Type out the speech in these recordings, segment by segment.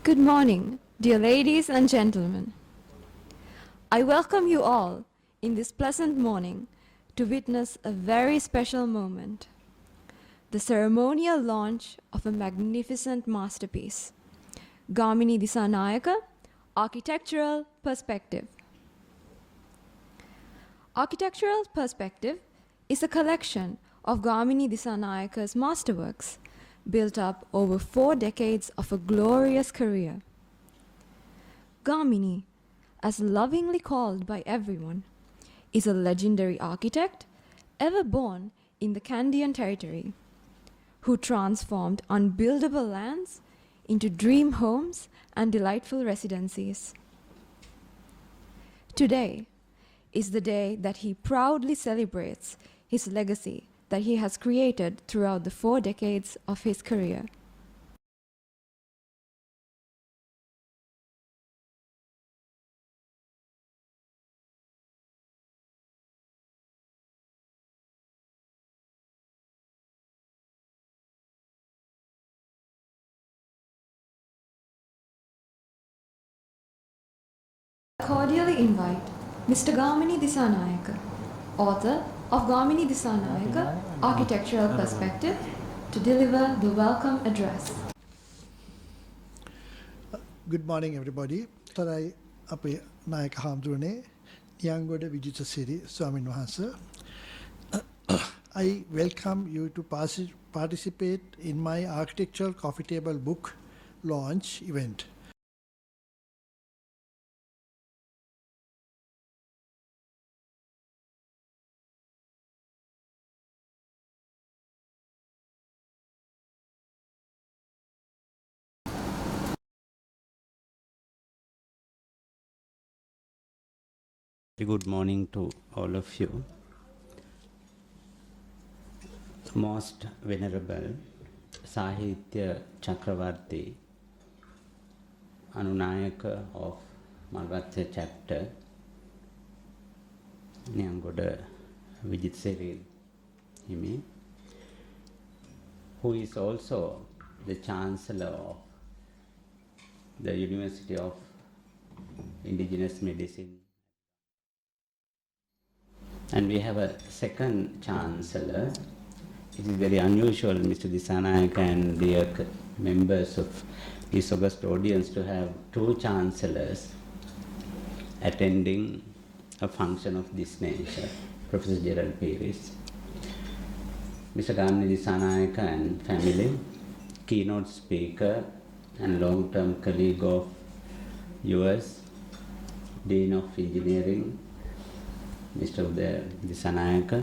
Good morning, dear ladies and gentlemen. I welcome you all in this pleasant morning to witness a very special moment, the ceremonial launch of a magnificent masterpiece, Gamini Dissanayaka, Architectural Perspective. Architectural Perspective is a collection of Gamini Dissanayaka's masterworks built up over 4 decades of a glorious career. Gamini, as lovingly called by everyone, is a legendary architect ever born in the Kandyan territory, who transformed unbuildable lands into dream homes and delightful residencies. Today is the day that he proudly celebrates his legacy that he has created throughout the 4 decades of his career. I cordially invite Mr. Gamini Dissanayaka, author of Gamini Dissanayaka, Architectural Perspective, to deliver the welcome address. Good morning, everybody. Today, අපේ නායක හාමුදුරනේ නියංගොඩ විජිතසිරි ස්වාමීන් වහන්සේ. I welcome you to participate in my architectural coffee table book launch event. Good morning to all of you. Most Venerable Sahitya Chakravarti, Anunayaka of Malvatya chapter, Nyangoda Vijitseri Himi, who is also the Chancellor of the University of Indigenous Medicine. And we have a second Chancellor. It is very unusual, Mr. Dissanayaka and dear members of this august audience, to have 2 Chancellors attending a function of this nature. Professor Gerald Pires, Mr. Gamini Dissanayaka and family, keynote speaker and long-term colleague of yours, Dean of Engineering, Mr. Dissanayaka,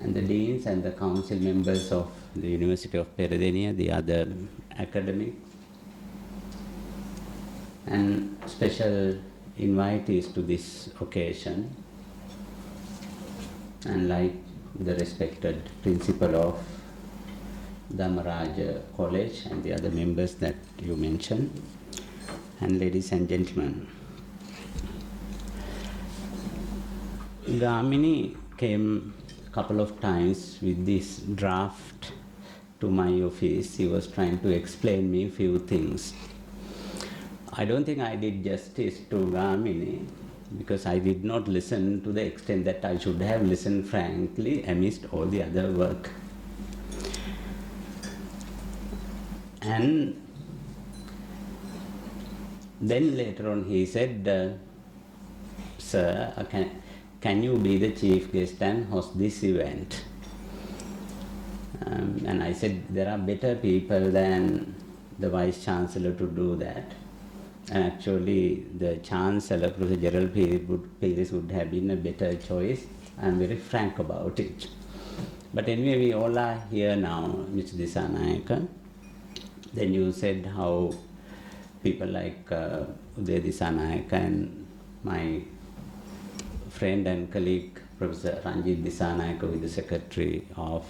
and the deans and the council members of the University of Peradeniya, the other academics, and special invitees to this occasion, and like the respected principal of Dhamaraja College and the other members that you mentioned, and ladies and gentlemen. Gamini came a couple of times with this draft to my office. He was trying to explain me a few things. I don't think I did justice to Gamini because I did not listen to the extent that I should have listened frankly amidst all the other work. And then later on he said, sir, can you be the chief guest and host this event? And I said, there are better people than the Vice Chancellor to do that. And actually, the Chancellor, Professor Gerald Pires, would have been a better choice. I'm very frank about it. But anyway, we all are here now, Mr. Dissanayaka. Then you said how people like Uday Dissanayaka and my friend and colleague, Professor Ranjit Dissanayaka, who is the Secretary of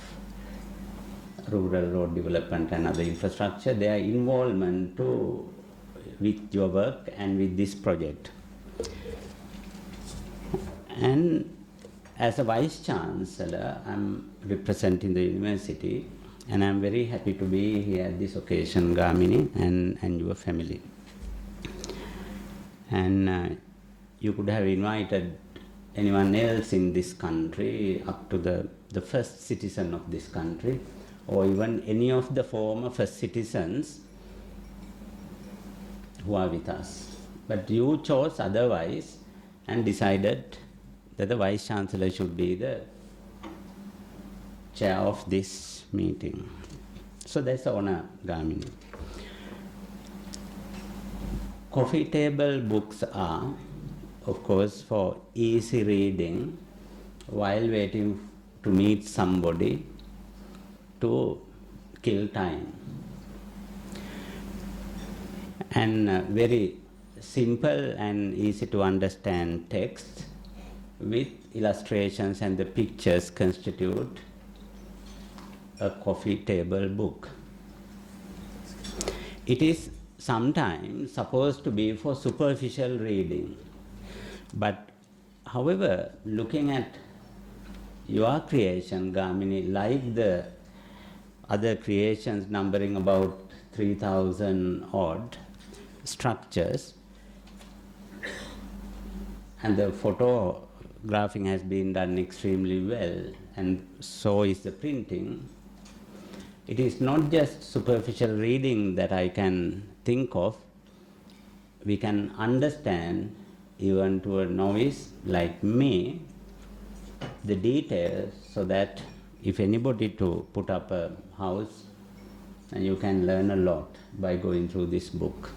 Rural Road Development and other infrastructure, their involvement with your work and with this project. And as a Vice Chancellor, I'm representing the university. And I'm very happy to be here at this occasion, Gamini, and your family. And you could have invited anyone else in this country, up to the first citizen of this country, or even any of the former first citizens who are with us. But you chose otherwise and decided that the Vice Chancellor should be the chair of this meeting. So that's the honor, Gamini. Coffee table books are, of course, for easy reading while waiting to meet somebody to kill time. And very simple and easy to understand text with illustrations and the pictures constitute a coffee table book. It is sometimes supposed to be for superficial reading, but however, looking at your creation, Gamini, like the other creations numbering about 3,000 odd structures, and the photographing has been done extremely well, and so is the printing. It is not just superficial reading that I can think of. We can understand, even to a novice like me, the details, so that if anybody to put up a house, and you can learn a lot by going through this book.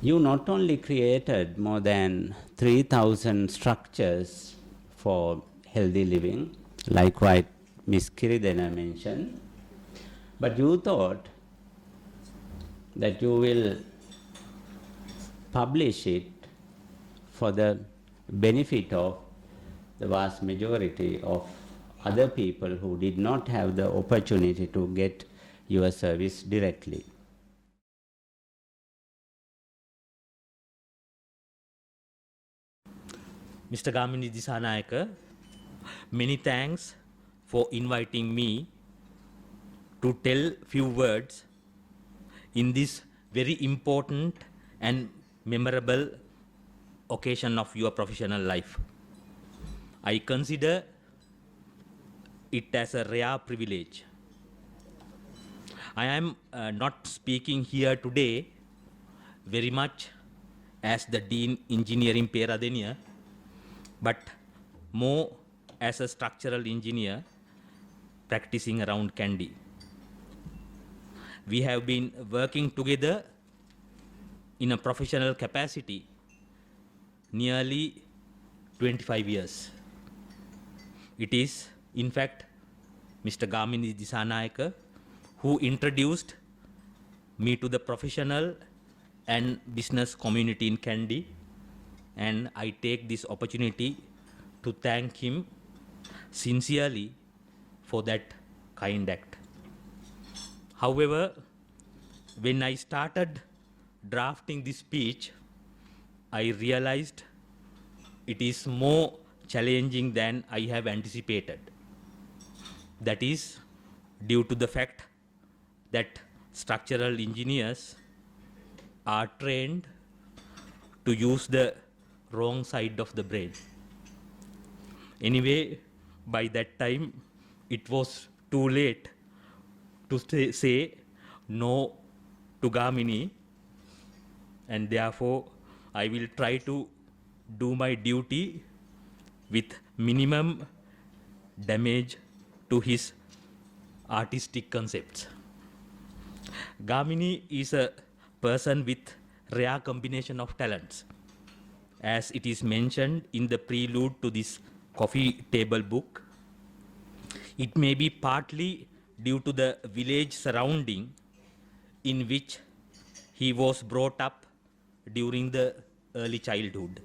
You not only created more than 3,000 structures for healthy living, like what Ms. Kiridena mentioned, but you thought that you will publish it for the benefit of the vast majority of other people who did not have the opportunity to get your service directly. Mr. Gamini Dissanayaka, many thanks for inviting me to tell few words in this very important and memorable occasion of your professional life. I consider it as a rare privilege. I am not speaking here today very much as the Dean Engineering Peradeniya, but more as a structural engineer practicing around Kandy. We have been working together in a professional capacity nearly 25 years. It is, in fact, Mr. Gamini Dissanayaka who introduced me to the professional and business community in Kandy, and I take this opportunity to thank him sincerely for that kind act. However, when I started drafting this speech, I realized it is more challenging than I have anticipated. That is due to the fact that structural engineers are trained to use the wrong side of the brain. Anyway, by that time, it was too late to say no to Gamini, and therefore I will try to do my duty with minimum damage to his artistic concepts. Gamini is a person with rare combination of talents. As it is mentioned in the prelude to this coffee table book, it may be partly due to the village surrounding in which he was brought up during the early childhood.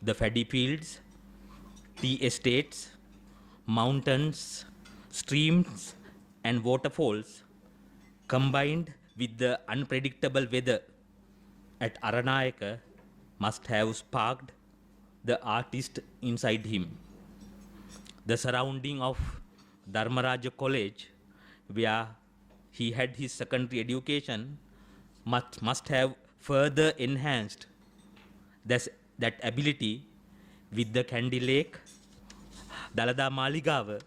The paddy fields, tea estates, mountains, streams, and waterfalls, combined with the unpredictable weather at Aranayaka, must have sparked the artist inside him. The surrounding of Dharmaraja College, where he had his secondary education, must have further enhanced that ability with the Candy Lake, Dalada Maligawa,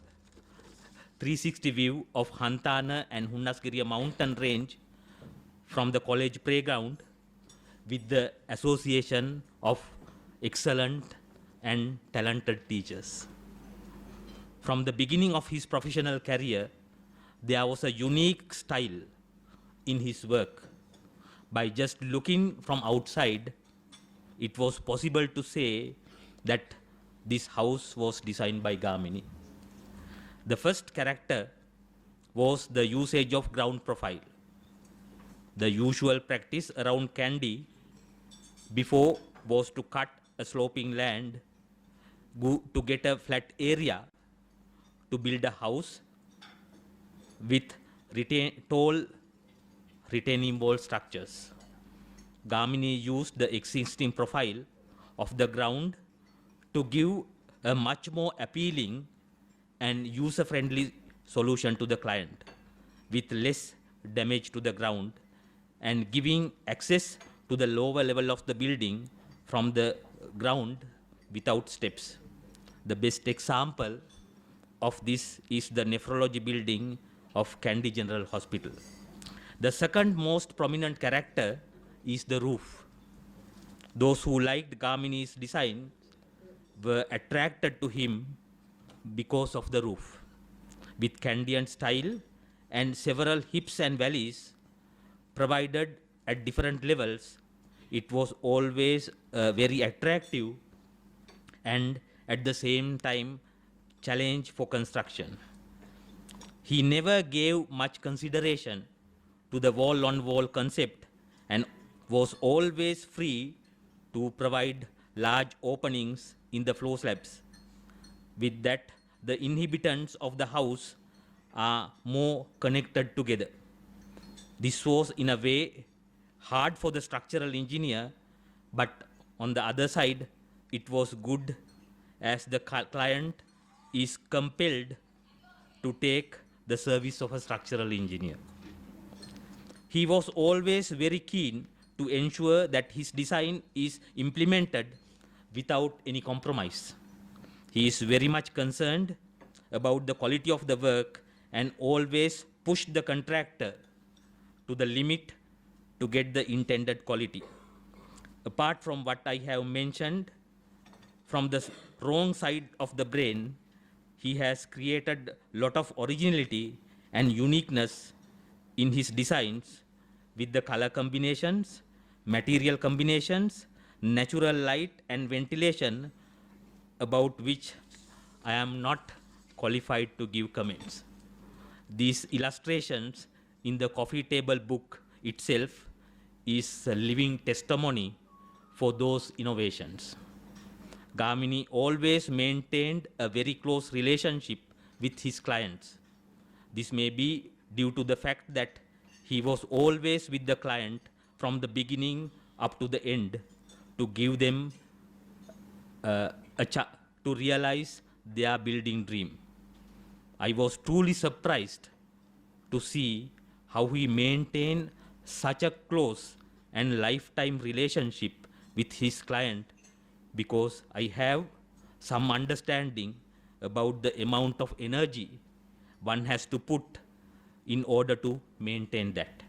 360 view of Hantana and Hunnasgiriya mountain range from the college playground, with the association of excellent and talented teachers. From the beginning of his professional career, there was a unique style in his work. By just looking from outside, it was possible to say that this house was designed by Gamini. The first character was the usage of ground profile. The usual practice around Kandy before was to cut a sloping land to get a flat area to build a house with tall retaining wall structures. Gamini used the existing profile of the ground to give a much more appealing and user-friendly solution to the client with less damage to the ground and giving access to the lower level of the building from the ground without steps. The best example of this is the nephrology building of Kandy General Hospital. The second most prominent character is the roof. Those who liked Gamini's design were attracted to him because of the roof. With Kandian style and several hips and valleys provided at different levels, it was always very attractive and at the same time challenge for construction. He never gave much consideration to the wall-on-wall concept and was always free to provide large openings in the floor slabs. With that, the inhabitants of the house are more connected together. This was in a way hard for the structural engineer, but on the other side, it was good as the client is compelled to take the service of a structural engineer. He was always very keen to ensure that his design is implemented without any compromise. He is very much concerned about the quality of the work and always pushed the contractor to the limit to get the intended quality. Apart from what I have mentioned, from the wrong side of the brain, he has created a lot of originality and uniqueness in his designs with the color combinations, material combinations, natural light and ventilation, about which I am not qualified to give comments. These illustrations in the coffee table book itself is a living testimony for those innovations. Gamini always maintained a very close relationship with his clients. This may be due to the fact that he was always with the client from the beginning up to the end to give them to realize their building dream. I was truly surprised to see how he maintained such a close and lifetime relationship with his client, because I have some understanding about the amount of energy one has to put in order to maintain that.